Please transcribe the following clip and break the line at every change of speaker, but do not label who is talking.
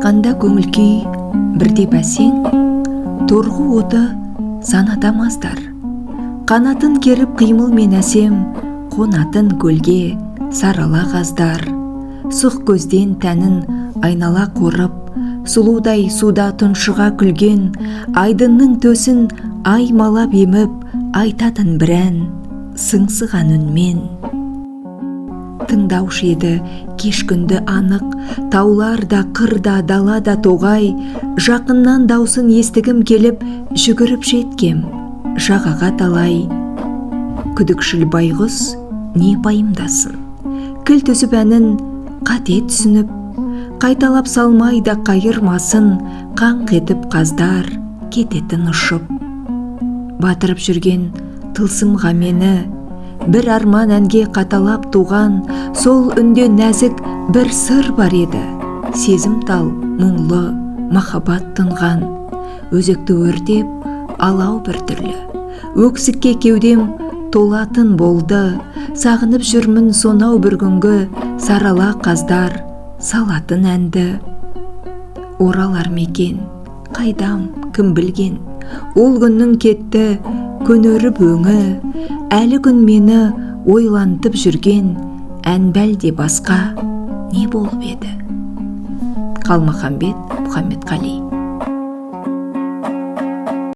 айтқанда көңіл күй бірде бәсең, торғу оты санада маздар. Қанатын керіп қимыл мен әсем, қонатын көлге сарала қаздар. Сұқ көзден тәнін айнала қорып, сұлудай суда тұншыға күлген, айдынның төсін аймалап еміп, айтатын бір ән сыңсыған үнмен. Тыңдаушы еді кеш күнді анық, тауларда, қырда, далада тоғай, жақыннан даусын естігім келіп, жүгіріп жеткем жағаға талай. Күдікшіл байғұс не пайымдасын, кіл түсіп әнін қате түсініп, қайталап салмайда қайырмасын, қаңқ етіп қаздар кететін ұшып. Батырып жүрген тылсымға мені бір арман әнге қаталап туған, сол үнде нәзік бір сыр бар еді, сезім тал мұңлы махаббат тынған. Өзекті өртеп алау бір түрлі, өксікке кеудем толатын болды, сағынып жүрмін сонау бір күнгі сарала қаздар салатын әнді. Оралар мекен қайдам кім білген, ол күннің кетті көнеріп өңі, әлі күн мені ойлантып жүрген, ән бәлде басқа не болып еді. Қалмаханбет Мұхаммедқали.